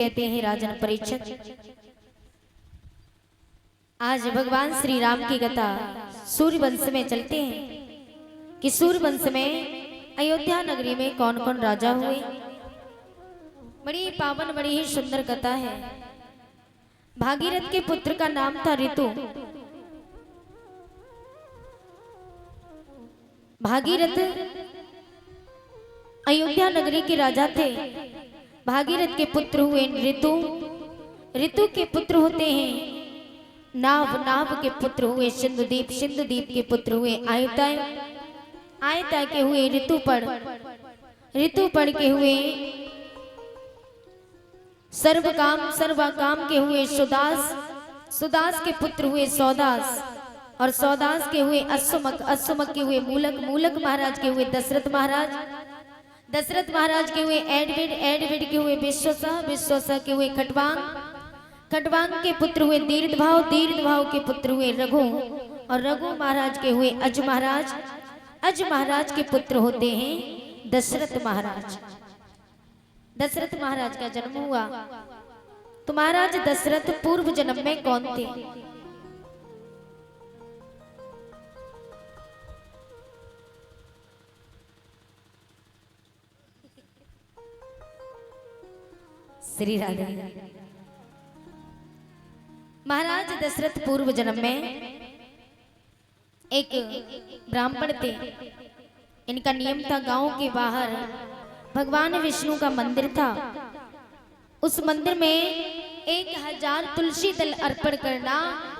कहते हैं राजन परीक्षित। आज भगवान श्री राम की कथा सूर्य वंश में चलते हैं कि सूर्य वंश में अयोध्या नगरी में कौन कौन राजा हुए। बड़ी पावन बड़ी ही सुंदर कथा है। भागीरथ के पुत्र का नाम था ऋतु। भागीरथ अयोध्या नगरी के राजा थे। भागीरथ के पुत्र हुए ऋतु। ऋतु के पुत्र होते हैं नाव। नाव के पुत्र हुए सिंधुदीप। सिंधुदीप के पुत्र हुए आयताय। आयताय के हुए ऋतुपर्ण। ऋतुपर्ण के हुए सर्वकाम। सर्वकाम के हुए सुदास। सुदास के पुत्र हुए सौदास। और सौदास के हुए अश्वमक। अश्वमक के हुए मूलक। मूलक महाराज के हुए दशरथ महाराज। दशरथ महाराज के हुए एडविड। एडविड के हुए विश्वसह। विश्वसह के हुए खटवांग। खटवांग के पुत्र हुए दीर्घभाव। दीर्घभाव के पुत्र हुए रघु। और रघु महाराज के हुए अज महाराज। अज महाराज के पुत्र होते हैं दशरथ महाराज। दशरथ महाराज का जन्म हुआ। तो महाराज दशरथ पूर्व जन्म में कौन थे? श्री राधे। महाराज दशरथ पूर्व जन्म में एक ब्राह्मण थे। इनका नियम था गांव के बाहर भगवान विष्णु का मंदिर था। उस मंदिर में 1000 तुलसी दल अर्पण करना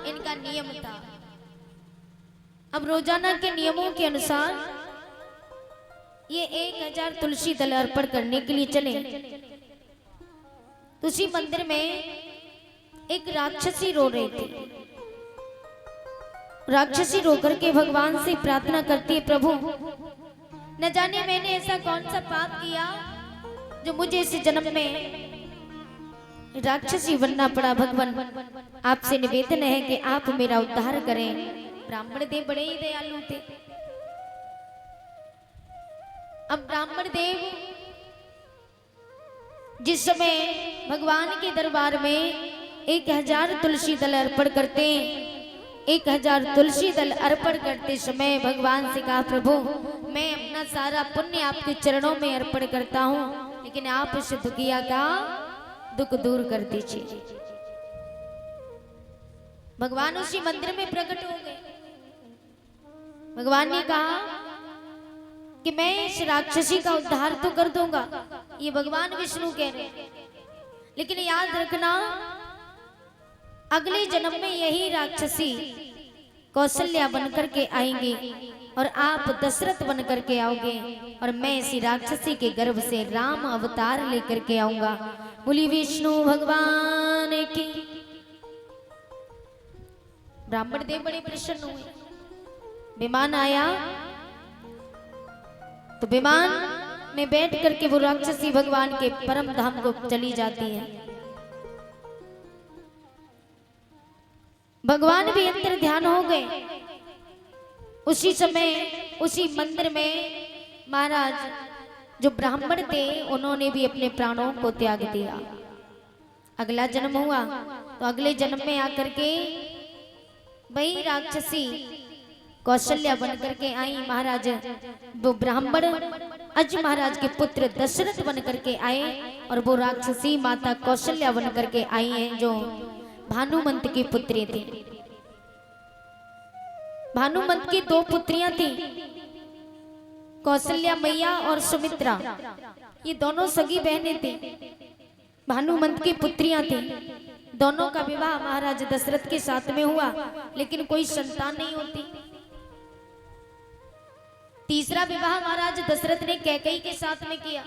इनका नियम था। अब रोजाना के नियमों के अनुसार ये 1000 तुलसी दल अर्पण करने के लिए चले। उसी मंदिर में एक राक्षसी रो रही थी। राक्षसी रो करके भगवान से प्रार्थना करती है, प्रभु न जाने मैंने ऐसा कौन सा पाप किया जो मुझे इस जन्म में राक्षसी बनना पड़ा। भगवान आपसे निवेदन है कि आप मेरा उद्धार करें। ब्राह्मण देव बड़े ही दयालु थे। अब ब्राह्मण देव जिस समय भगवान के दरबार में 1000 तुलसी दल अर्पण करते, 1000 तुलसी दल अर्पण करते समय भगवान से कहा, प्रभु मैं अपना सारा पुण्य आपके चरणों में अर्पण करता हूँ, लेकिन आप इस दुखिया का दुख दूर कर दीजिए। भगवान उसी मंदिर में प्रकट हो गए। भगवान ने कहा कि मैं इस राक्षसी का उद्धार तो कर दूंगा, ये भगवान विष्णु कह रहे हैं, लेकिन याद रखना अगले जन्म में यही राक्षसी कौशल्या बनकर के आएंगे और आप दशरथ बनकर के आओगे और मैं इसी राक्षसी के गर्भ से राम अवतार लेकर के आऊंगा। बोली विष्णु भगवान की। ब्राह्मण देव बड़े प्रसन्न हुए। विमान आया तो विमान में बैठ करके वो राक्षसी भगवान के परम धाम को चली जाती है। भगवान भी अंतर ध्यान हो गए। उसी समय उसी मंदिर में महाराज जो ब्राह्मण थे उन्होंने भी अपने प्राणों को त्याग दिया। अगला जन्म हुआ तो अगले जन्म में आकर के वही राक्षसी कौशल्या बनकर के आई। महाराज वो ब्राह्मण अज महाराज के पुत्र दशरथ बनकर के आए और वो राक्षसी माता कौशल्या बनकर के आई हैं जो भानुमंत की पुत्री थी। भानुमंत की 2 पुत्रियां थी, कौशल्या मैया और सुमित्रा। ये दोनों सगी बहनें थी, भानुमंत की पुत्रियां थी। दोनों का विवाह महाराज दशरथ के साथ में हुआ, लेकिन कोई संतान नहीं होती। तीसरा विवाह महाराज दशरथ ने कैकेयी के साथ में किया।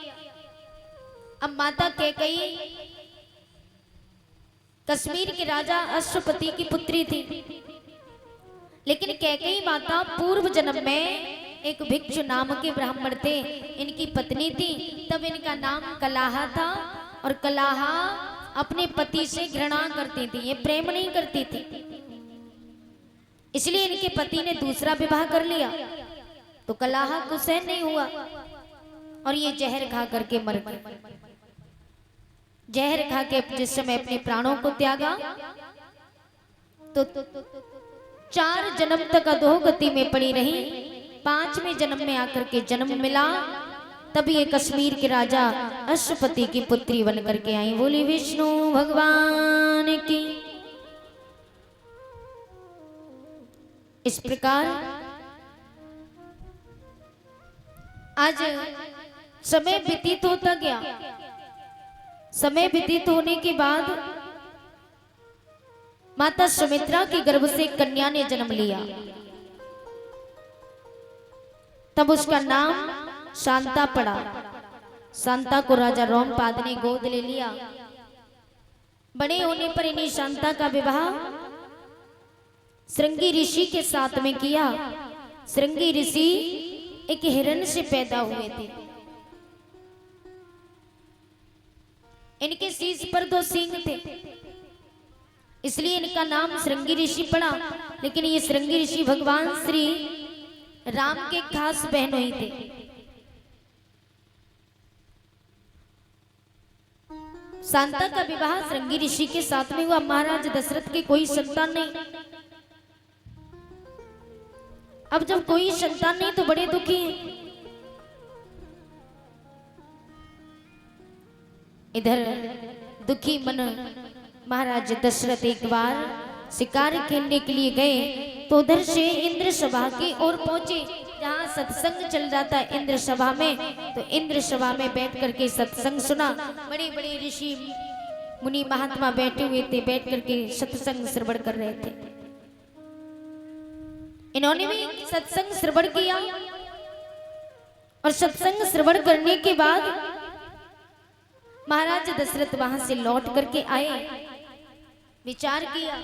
अब माता कैकेयी कश्मीर के राजा अश्वपति की पुत्री थी, लेकिन कैकेयी माता पूर्व जन्म में एक भिक्षु नाम के ब्राह्मण थे, इनकी पत्नी थी। तब इनका नाम कलाहा था और कलाहा अपने पति से घृणा करती थी, ये प्रेम नहीं करती थी। इसलिए इनके पति ने दूसरा विवाह कर लिया तो कलाहा को सहन नहीं हुआ और ये जहर खा करके मर गई। जहर खा के जिस समय अपने प्राणों को त्यागा तो 4 जन्म तक अधोगति में पड़ी रही। 5वें जन्म में आकर के जन्म मिला, तभी ये कश्मीर के राजा अश्वपति की पुत्री बन करके आई। बोली विष्णु भगवान की। इस प्रकार आज समय व्यतीत होता गया। समय व्यतीत होने के बाद माता सुमित्रा के गर्भ से कन्या ने जन्म लिया। तब उसका नाम शांता पड़ा। शांता को राजा रोमपाद ने गोद ले लिया। बड़े होने पर इन्हीं शांता का विवाह श्रृंगी ऋषि के साथ में किया। श्रृंगी ऋषि एक हिरण से पैदा हुए थे। इनके शीश पर 2 सींग थे, इसलिए इनका नाम श्रृंगी ऋषि पड़ा। लेकिन ये श्रृंगी ऋषि भगवान श्री राम के खास बहनोई थे। शांता का विवाह श्रृंगी ऋषि के साथ में हुआ। महाराज दशरथ के कोई संतान नहीं। अब जब कोई संतान नहीं तो बड़े दुखी हैं। इधर दुखी मन महाराज दशरथ एक बार शिकार खेलने के लिए गए तो उधर से इंद्र सभा की ओर पहुंचे, जहां सत्संग चल रहा था इंद्र सभा में। तो इंद्र सभा में बैठ करके सत्संग सुना। बड़े बड़े ऋषि मुनि महात्मा बैठे हुए थे, बैठ करके सत्संग श्रवण कर रहे थे। इन्होंने भी सत्संग श्रवण किया और सत्संग श्रवण करने के बाद महाराज दशरथ वहां से लौट करके आए। विचार किया,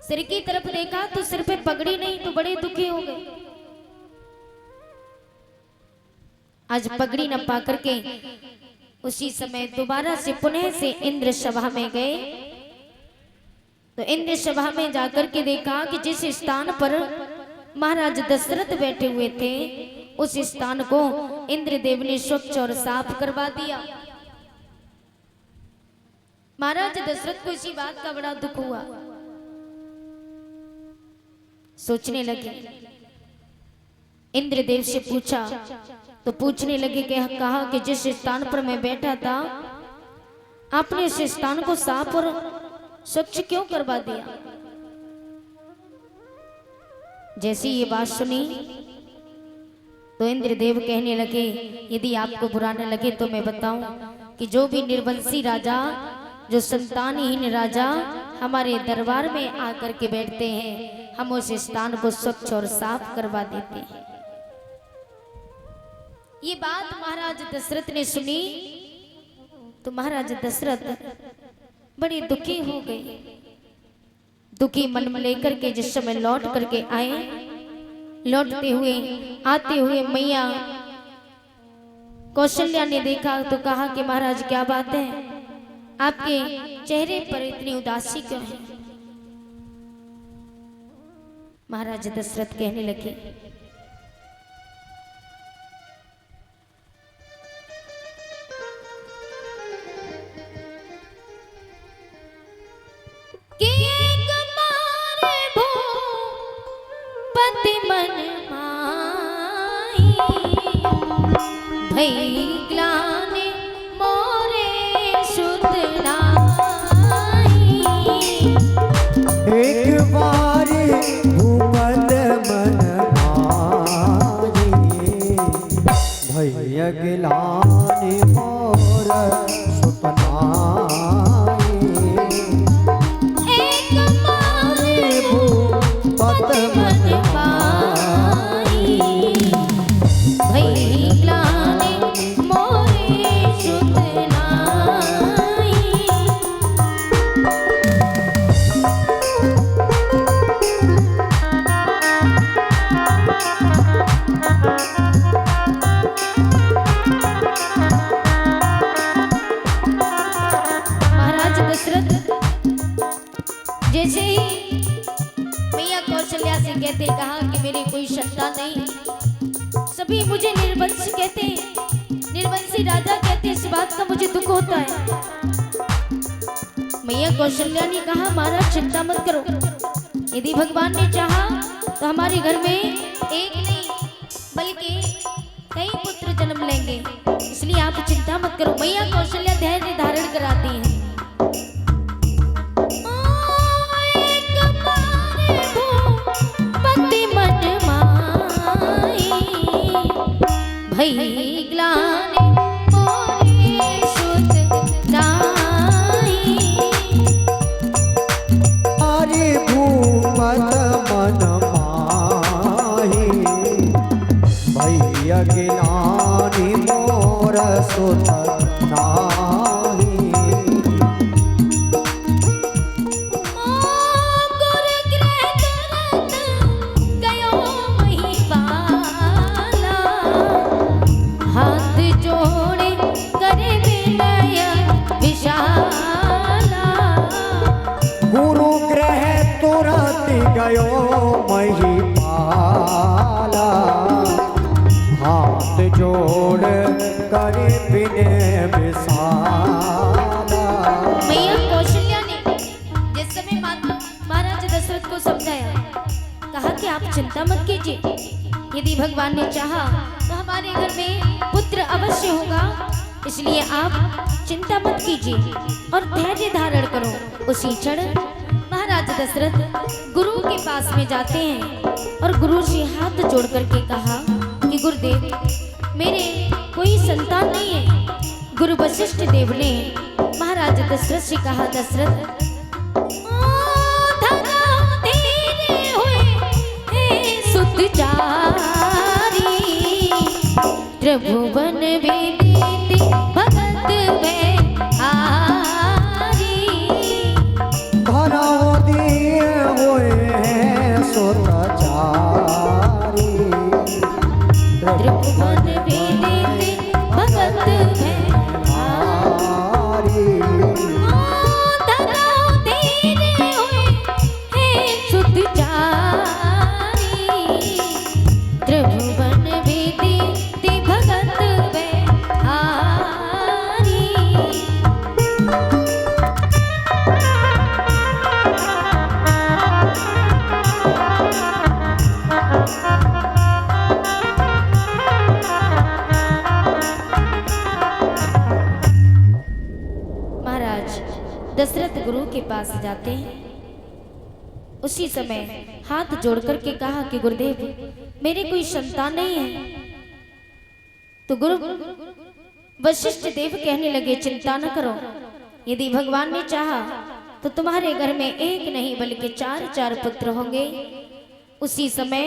सिर की तरफ देखा तो सिर पे पगड़ी नहीं, तो बड़े दुखी हो गए। आज पगड़ी न पा करके उसी समय दोबारा से पुनः से इंद्र सभा में गए। तो इंद्र सभा में जाकर के देखा कि जिस स्थान पर महाराज दशरथ बैठे हुए थे उस स्थान को इंद्रदेव ने स्वच्छ और साफ करवा दिया। महाराज दशरथ को इसी बात का बड़ा दुख हुआ। सोचने लगे, इंद्रदेव से पूछा तो पूछने लगे कि कहा कि जिस स्थान पर मैं बैठा था आपने इस स्थान को साफ और स्वच्छ क्यों करवा दिया। जैसी ये बात सुनी तो इंद्रदेव कहने लगे, यदि आपको बुरा न लगे तो मैं बताऊं कि जो भी निर्वंशी राजा, जो संतानहीन राजा हमारे दरबार में आकर के बैठते हैं, हम उस स्थान को स्वच्छ और साफ करवा देते हैं। ये बात महाराज दशरथ ने सुनी तो महाराज दशरथ बड़े दुखी हो गए। दुखी मन में लेकर के जिस समय लौट करके आए, लौटते हुए आते हुए मैया कौशल्या ने देखा तो कहा कि महाराज क्या बात है, आपके चेहरे पर इतनी उदासी क्यों है। महाराज दशरथ कहने लगे, कि एक मारे भूपति मन माई, भई ग्लानि मोरे सुध नाई। एक बार भूपत मन माई, भई ग्लानि मोर सुध नाई। जैसे ही मैया कौशल्या से कहते, कहा कि मेरी कोई संतान नहीं, सभी मुझे निर्वंश कहते, निर्वंशी राजा कहते। दुख होता है। मैया कौशल्या ने कहा महाराज चिंता मत करो, यदि भगवान ने चाहा तो हमारे घर में एक नहीं बल्कि कई पुत्र जन्म लेंगे, इसलिए आप चिंता मत करो। मैया कौशल्या धैर्य धारण कराती हैं। भई ग्लानि मोरे सुत नाई। हरि भूपत मन माही, भैया गिलानी मोर सुत नाही। गुर गृह तुरंत गयो महिपाला, हाथ जोड़े करे विनय विशाला। गुरु ग्रह तुरंत गयो महिपाला, हाथ जोड़ करे विनय विशाला। मैया कौशल्या ने जिस समय महाराज दशरथ को समझाया, कहा कि आप चिंता मत कीजिए, यदि भगवान ने चाहा तो हमारे घर में पुत्र अवश्य होगा, इसलिए आप चिंता मत कीजिए और धैर्य धारण करो। उसी क्षण महाराज दशरथ गुरु के पास में जाते हैं और गुरु से हाथ जोड़ करके कहा कि गुरुदेव मेरे कोई संतान नहीं है। गुरु वशिष्ठ देव ने महाराज दशरथ से कहा दशरथ सुतचारी, त्रिभुवन विदित भगत में आरी। धनौ दिए हुए हैं सुतचारी, त्रिभुवन विदित भगत में आरी। धनौ दिए हुए हैं सुतचारी, त्रिभुवन विदित भगत में आरी। महाराज दशरथ गुरु के पास जाते हैं। उसी समय हाथ जोड़ करके कहा कि गुरुदेव मेरे कोई संतान नहीं है। तो गुरु वशिष्ठ देव कहने लगे चिंता न करो, यदि भगवान ने चाहा तो तुम्हारे घर में एक नहीं बल्कि चार चार पुत्र होंगे। उसी समय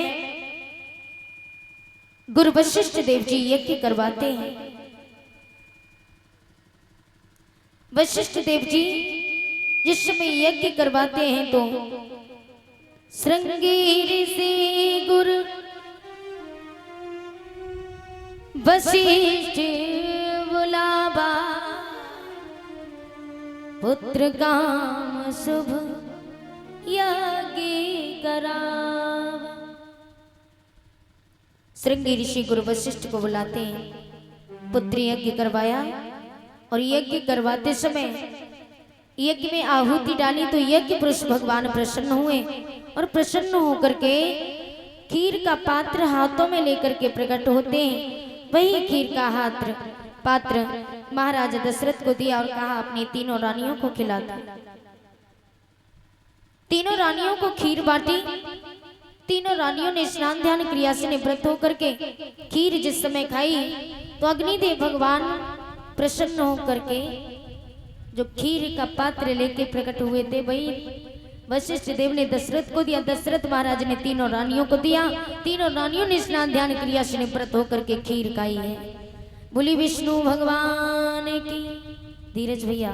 गुरु वशिष्ठ देव जी यज्ञ करवाते हैं। वशिष्ठ देव जी जिस समय यज्ञ करवाते हैं तो श्रृंगेर से गुरु वशिष्ठ बुलावा, पुत्र काम शुभ यज्ञ करावा। श्रृंगी ऋषि गुरु वशिष्ठ को बुलाते हैं, पुत्र यज्ञ करवाया और यज्ञ करवाते समय यज्ञ में आहुति डाली तो यज्ञ पुरुष भगवान प्रसन्न हुए और प्रसन्न होकर के खीर का पात्र हाथों में लेकर के प्रकट होते हैं। वही खीर का पात्र महाराज दशरथ को दिया और कहा अपनी तीनों रानियों को खिला दो। तीनों रानियों को खीर बांटी। तीनों रानियों ने स्नान ध्यान क्रिया से निवृत्त होकर के खीर जिस समय खाई तो अग्निदेव भगवान प्रसन्न होकर के जो खीर का पात्र लेके प्रकट हुए थे वही वशिष्ठ देव ने दशरथ को दिया। दशरथ महाराज ने तीनों रानियों को दिया। तीनों रानियों ने स्नान ध्यान क्रिया से निवृत्त होकर के खीर खाई है। बोली विष्णु भगवान की। धीरज भैया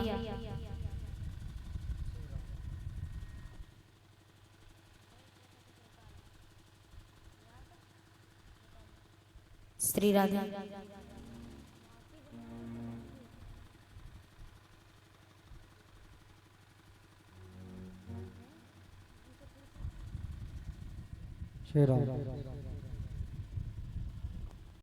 श्री राधा। श्री राम।